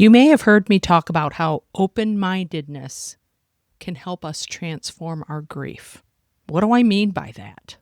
You may have heard me talk about how open-mindedness can help us transform our grief. What do I mean by that?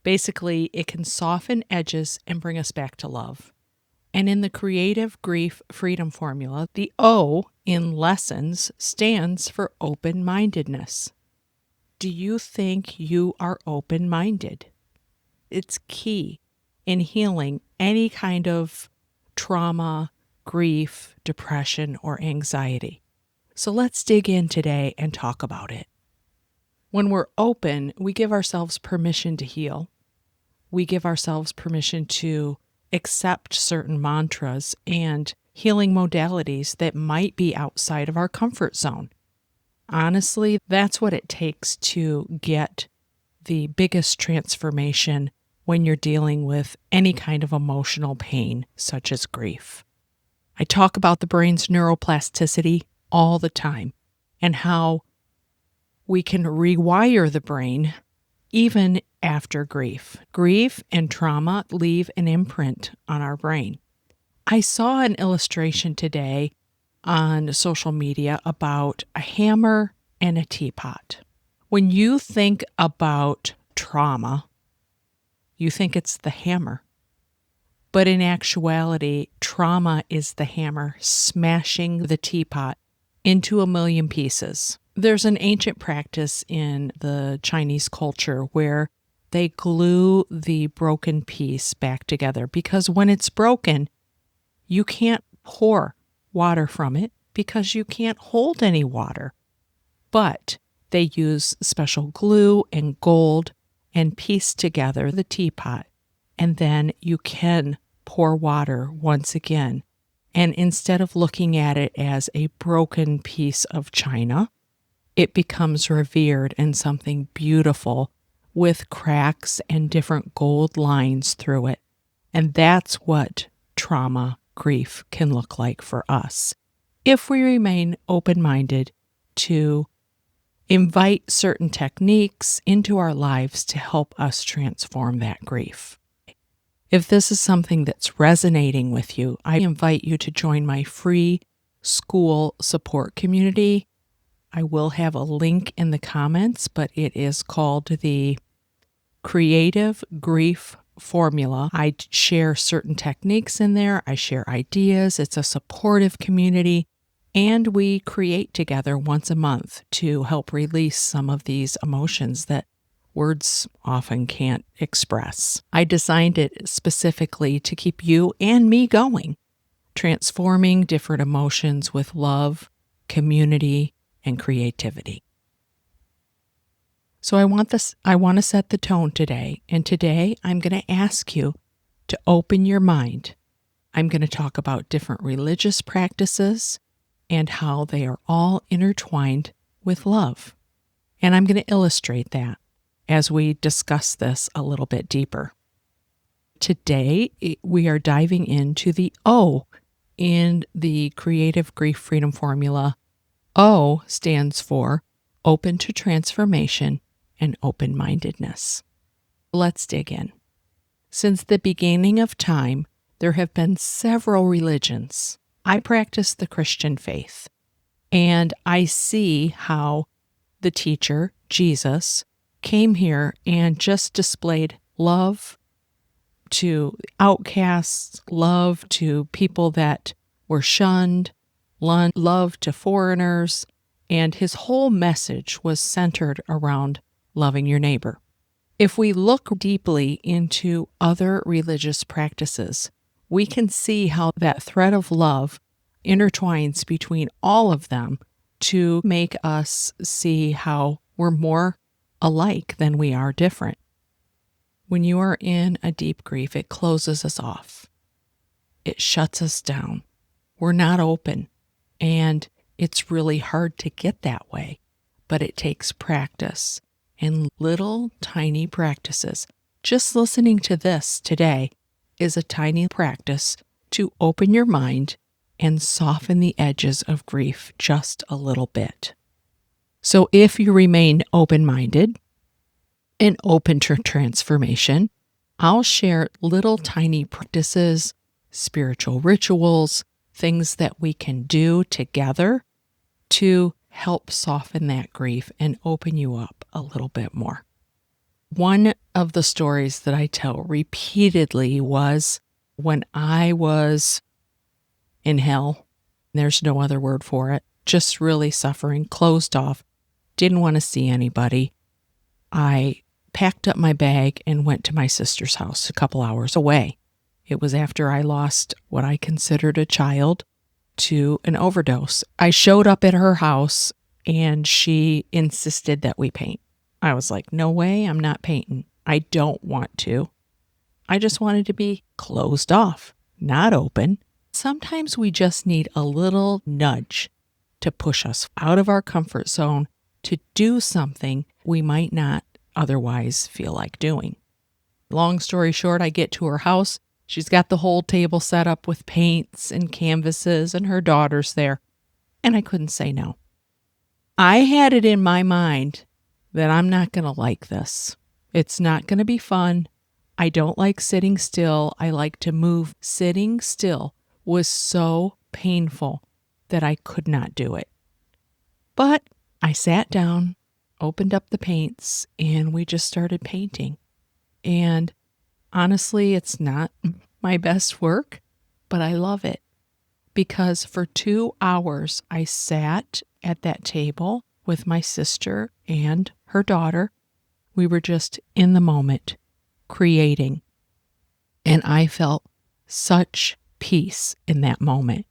Basically, it can soften edges and bring us back to love. And in the Creative Grief Freedom Formula, the O in lessons stands for open-mindedness. Do you think you are open-minded? It's key in healing any kind of trauma, grief, depression, or anxiety. So let's dig in today and talk about it. When we're open, we give ourselves permission to heal. We give ourselves permission to accept certain mantras and healing modalities that might be outside of our comfort zone. Honestly, that's what it takes to get the biggest transformation when you're dealing with any kind of emotional pain, such as grief. I talk about the brain's neuroplasticity all the time and how we can rewire the brain even after grief. Grief and trauma leave an imprint on our brain. I saw an illustration today on social media about a hammer and a teapot. When you think about trauma, you think it's the hammer. But in actuality, trauma is the hammer smashing the teapot into a million pieces. There's an ancient practice in the Chinese culture where they glue the broken piece back together because when it's broken, you can't pour water from it because you can't hold any water. But they use special glue and gold and piece together the teapot, and then you can pour water once again. And instead of looking at it as a broken piece of china, it becomes revered and something beautiful with cracks and different gold lines through it. And that's what trauma, grief can look like for us if we remain open-minded to invite certain techniques into our lives to help us transform that grief. If this is something that's resonating with you, I invite you to join my free school support community. I will have a link in the comments, but it is called the Creative Grief Formula. I share certain techniques in there. I share ideas. It's a supportive community. And we create together once a month to help release some of these emotions that words often can't express. I designed it specifically to keep you and me going, transforming different emotions with love, community, and creativity. So I want to set the tone today, and today I'm going to ask you to open your mind. I'm going to talk about different religious practices and how they are all intertwined with love. And I'm going to illustrate that as we discuss this a little bit deeper. Today, we are diving into the O in the Creative Grief Freedom Formula. O stands for open to transformation and open-mindedness. Let's dig in. Since the beginning of time, there have been several religions. I practice the Christian faith, and I see how the teacher, Jesus, came here and just displayed love to outcasts, love to people that were shunned, love to foreigners, and his whole message was centered around loving your neighbor. If we look deeply into other religious practices, we can see how that thread of love intertwines between all of them to make us see how we're more alike than we are different. When you are in a deep grief, it closes us off. It shuts us down. We're not open, and it's really hard to get that way, but it takes practice and little tiny practices. Just listening to this today is a tiny practice to open your mind and soften the edges of grief just a little bit. So if you remain open-minded and open to transformation, I'll share little tiny practices, spiritual rituals, things that we can do together to help soften that grief and open you up a little bit more. One of the stories that I tell repeatedly was when I was in hell. There's no other word for it. Just really suffering, closed off, didn't want to see anybody. I packed up my bag and went to my sister's house a couple hours away. It was after I lost what I considered a child to an overdose. I showed up at her house and she insisted that we paint. I was like, no way, I'm not painting. I don't want to. I just wanted to be closed off, not open. Sometimes we just need a little nudge to push us out of our comfort zone to do something we might not otherwise feel like doing. Long story short, I get to her house. She's got the whole table set up with paints and canvases and her daughter's there. And I couldn't say no. I had it in my mind that I'm not going to like this. It's not going to be fun. I don't like sitting still. I like to move. Sitting still was so painful that I could not do it. But I sat down, opened up the paints, and we just started painting. And honestly, it's not my best work, but I love it because for 2 hours I sat at that table with my sister and her daughter. We were just in the moment, creating. And I felt such peace in that moment.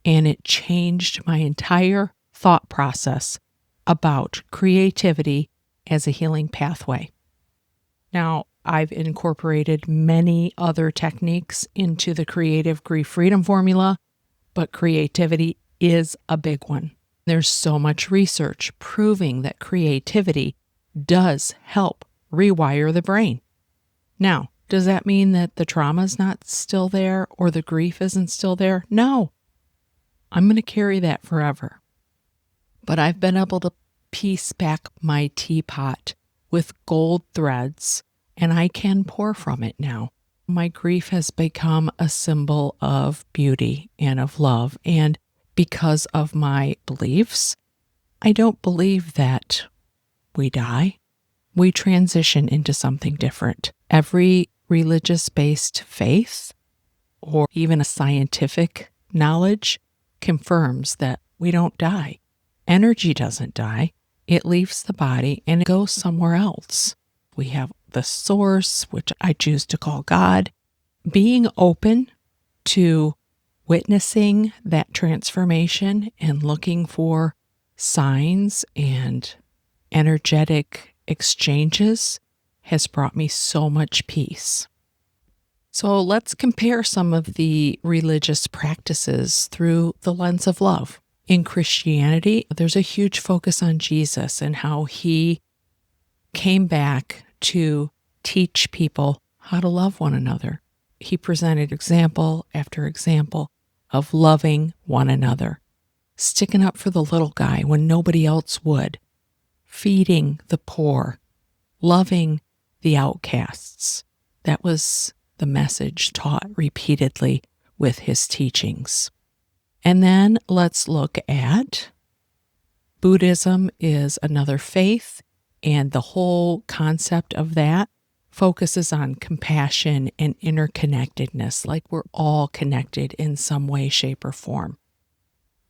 And it changed my entire thought process about creativity as a healing pathway. Now, I've incorporated many other techniques into the Creative Grief Freedom Formula, but creativity is a big one. There's so much research proving that creativity does help rewire the brain. Now, does that mean that the trauma's not still there or the grief isn't still there? No. I'm going to carry that forever. But I've been able to piece back my teapot with gold threads, and I can pour from it now. My grief has become a symbol of beauty and of love. And because of my beliefs, I don't believe that we die. We transition into something different. Every religious-based faith or even a scientific knowledge confirms that we don't die. Energy doesn't die. It leaves the body and it goes somewhere else. We have the source, which I choose to call God. Being open to witnessing that transformation and looking for signs and energetic exchanges has brought me so much peace. So let's compare some of the religious practices through the lens of love. In Christianity, there's a huge focus on Jesus and how he came back to teach people how to love one another. He presented example after example of loving one another, sticking up for the little guy when nobody else would, feeding the poor, loving the outcasts. That was the message taught repeatedly with his teachings. And then let's look at Buddhism is another faith, and the whole concept of that focuses on compassion and interconnectedness, like we're all connected in some way, shape, or form.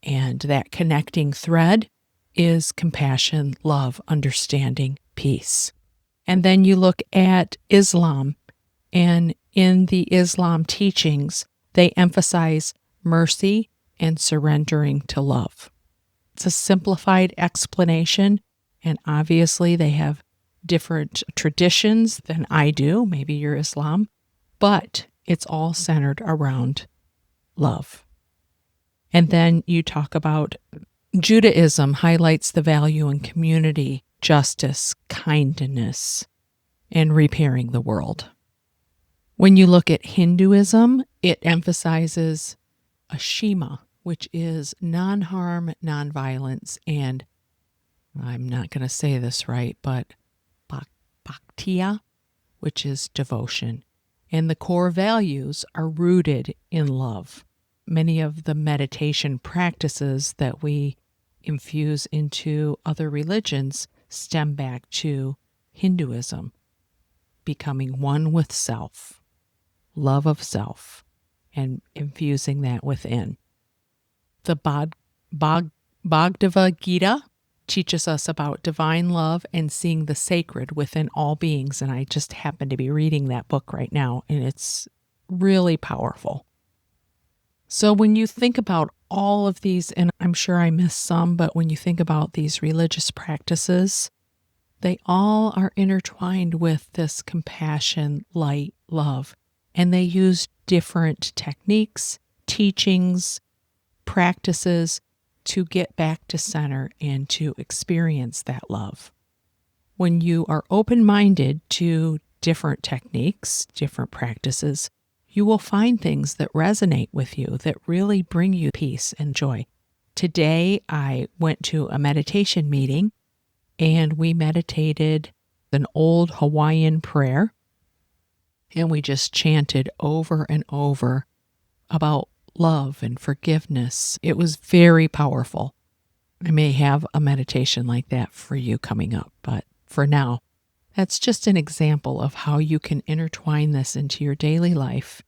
And that connecting thread is compassion, love, understanding, peace. And then you look at Islam, and in the Islam teachings, they emphasize mercy and surrendering to love. It's a simplified explanation, and obviously they have different traditions than I do. Maybe you're Islam, but it's all centered around love. And then you talk about Judaism highlights the value in community, justice, kindness, and repairing the world. When you look at Hinduism, it emphasizes a Shema, which is non-harm, non-violence, and I'm not going to say this right, but bhaktiya, which is devotion. And the core values are rooted in love. many of the meditation practices that we infuse into other religions stem back to Hinduism, becoming one with self, love of self, and infusing that within. The Bhagavad Gita teaches us about divine love and seeing the sacred within all beings, and I just happen to be reading that book right now, and it's really powerful. So when you think about all of these, and I'm sure I missed some, but when you think about these religious practices, they all are intertwined with this compassion, light, love, and they use different techniques, teachings, practices to get back to center and to experience that love. When you are open-minded to different techniques, different practices, you will find things that resonate with you, that really bring you peace and joy. Today, I went to a meditation meeting and we meditated an old Hawaiian prayer, and we just chanted over and over about love and forgiveness. It was very powerful. I may have a meditation like that for you coming up, but for now, that's just an example of how you can intertwine this into your daily life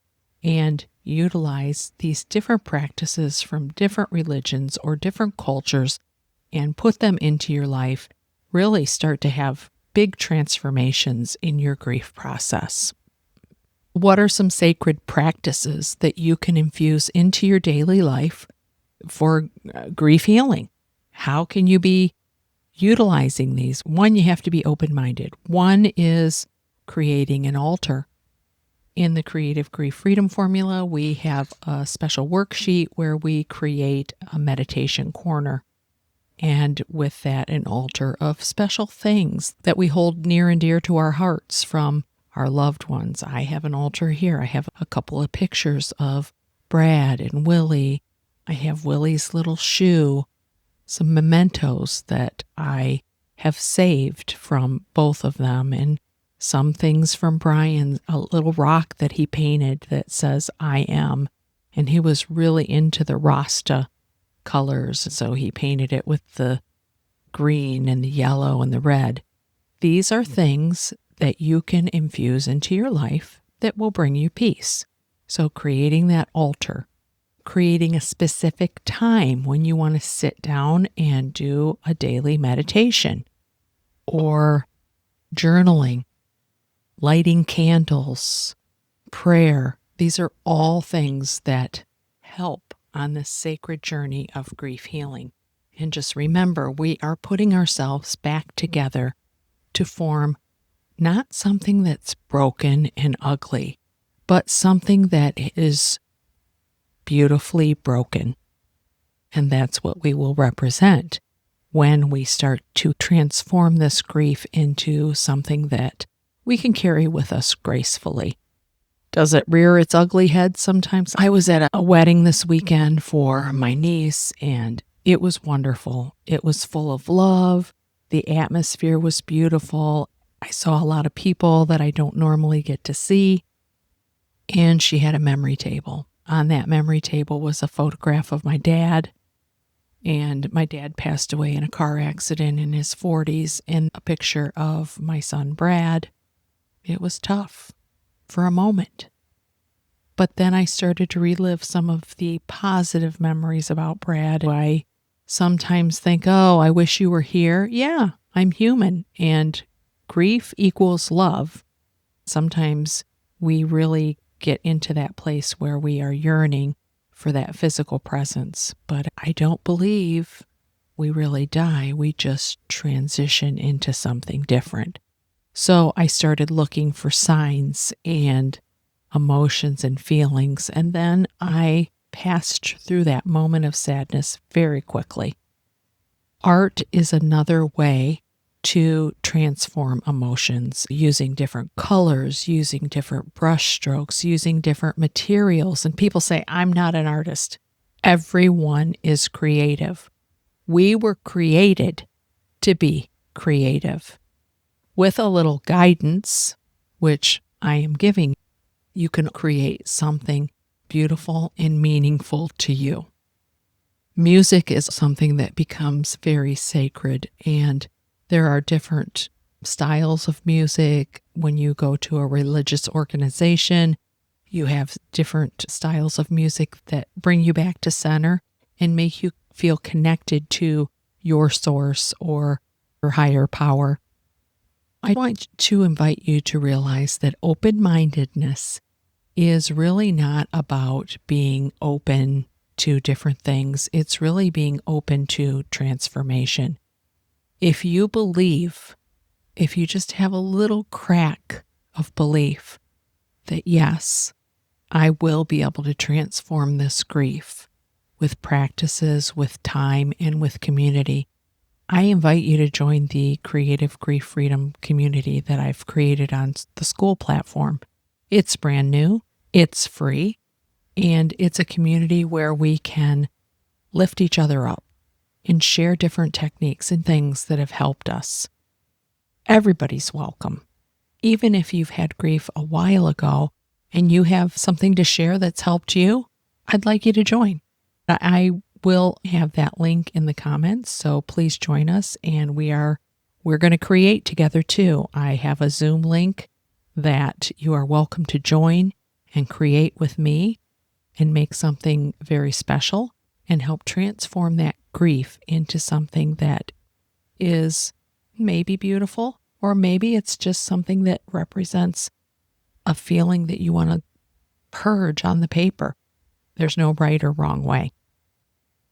and utilize these different practices from different religions or different cultures and put them into your life. Really start to have big transformations in your grief process. What are some sacred practices that you can infuse into your daily life for grief healing? How can you be utilizing these? One, you have to be open-minded. One is creating an altar. In the Creative Grief Freedom Formula, we have a special worksheet where we create a meditation corner. And with that, an altar of special things that we hold near and dear to our hearts from our loved ones. I have an altar here. I have a couple of pictures of Brad and Willie. I have Willie's little shoe, some mementos that I have saved from both of them, and some things from Brian, a little rock that he painted that says, I am. And he was really into the Rasta colors, so he painted it with the green and the yellow and the red. These are things that you can infuse into your life that will bring you peace. So creating that altar, creating a specific time when you want to sit down and do a daily meditation, or journaling, lighting candles, prayer. These are all things that help on this sacred journey of grief healing. And just remember, we are putting ourselves back together to form not something that's broken and ugly, but something that is beautifully broken. And that's what we will represent when we start to transform this grief into something that we can carry with us gracefully. Does it rear its ugly head sometimes? I was at a wedding this weekend for my niece, and it was wonderful. It was full of love. The atmosphere was beautiful. I saw a lot of people that I don't normally get to see. And she had a memory table. On that memory table was a photograph of my dad. And my dad passed away in a car accident in his 40s, and a picture of my son, Brad. It was tough for a moment. But then I started to relive some of the positive memories about Brad. I sometimes think, oh, I wish you were here. Yeah, I'm human, and grief equals love. Sometimes we really get into that place where we are yearning for that physical presence. But I don't believe we really die. We just transition into something different. So I started looking for signs and emotions and feelings, and then I passed through that moment of sadness very quickly. Art is another way to transform emotions, using different colors, using different brush strokes, using different materials. And people say, I'm not an artist. Everyone is creative. We were created to be creative. With a little guidance, which I am giving, you can create something beautiful and meaningful to you. Music is something that becomes very sacred, and there are different styles of music. When you go to a religious organization, you have different styles of music that bring you back to center and make you feel connected to your source or your higher power. I want to invite you to realize that open-mindedness is really not about being open to different things. It's really being open to transformation. If you believe, if you just have a little crack of belief that yes, I will be able to transform this grief with practices, with time, and with community, I invite you to join the Creative Grief Freedom community that I've created on the school platform. It's brand new, it's free, and it's a community where we can lift each other up and share different techniques and things that have helped us. Everybody's welcome. Even if you've had grief a while ago and you have something to share that's helped you, I'd like you to join. I will have that link in the comments, so please join us, and we're going to create together too. I have a Zoom link that you are welcome to join and create with me and make something very special and help transform that grief into something that is maybe beautiful, or maybe it's just something that represents a feeling that you want to purge on the paper. There's no right or wrong way.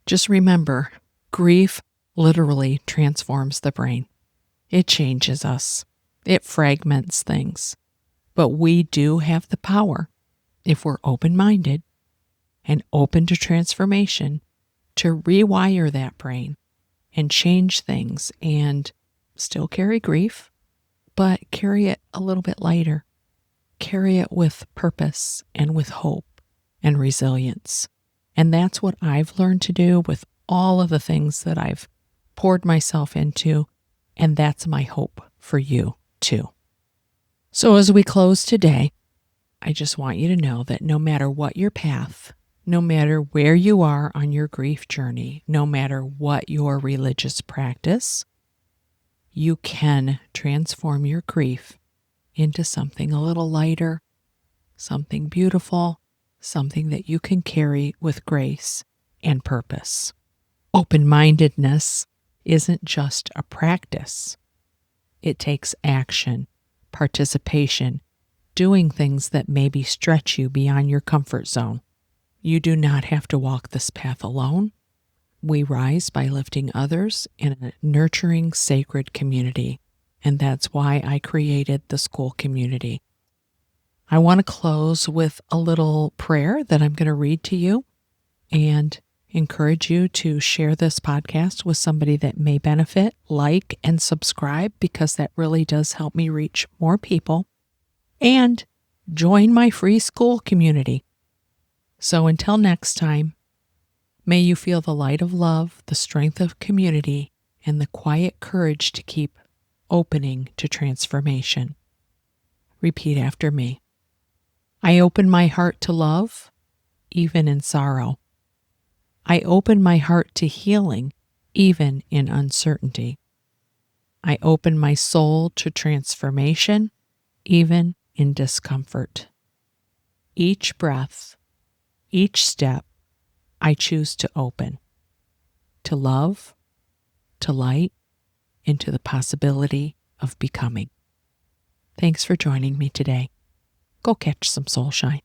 Just remember, grief literally transforms the brain. It changes us. It fragments things. But we do have the power, if we're open-minded and open to transformation, to rewire that brain and change things and still carry grief, but carry it a little bit lighter. Carry it with purpose and with hope and resilience. And that's what I've learned to do with all of the things that I've poured myself into, and that's my hope for you too. So as we close today, I just want you to know that no matter what your path, no matter where you are on your grief journey, no matter what your religious practice, you can transform your grief into something a little lighter, something beautiful, something that you can carry with grace and purpose. Open-mindedness isn't just a practice. It takes action, participation, doing things that maybe stretch you beyond your comfort zone. You do not have to walk this path alone. We rise by lifting others in a nurturing, sacred community, and that's why I created the school community. I want to close with a little prayer that I'm going to read to you and encourage you to share this podcast with somebody that may benefit, like, and subscribe, because that really does help me reach more people, and join my free school community. So until next time, may you feel the light of love, the strength of community, and the quiet courage to keep opening to transformation. Repeat after me. I open my heart to love, even in sorrow. I open my heart to healing, even in uncertainty. I open my soul to transformation, even in discomfort. Each breath, each step, I choose to open, to love, to light, and to the possibility of becoming. Thanks for joining me today. Go catch some soul shine.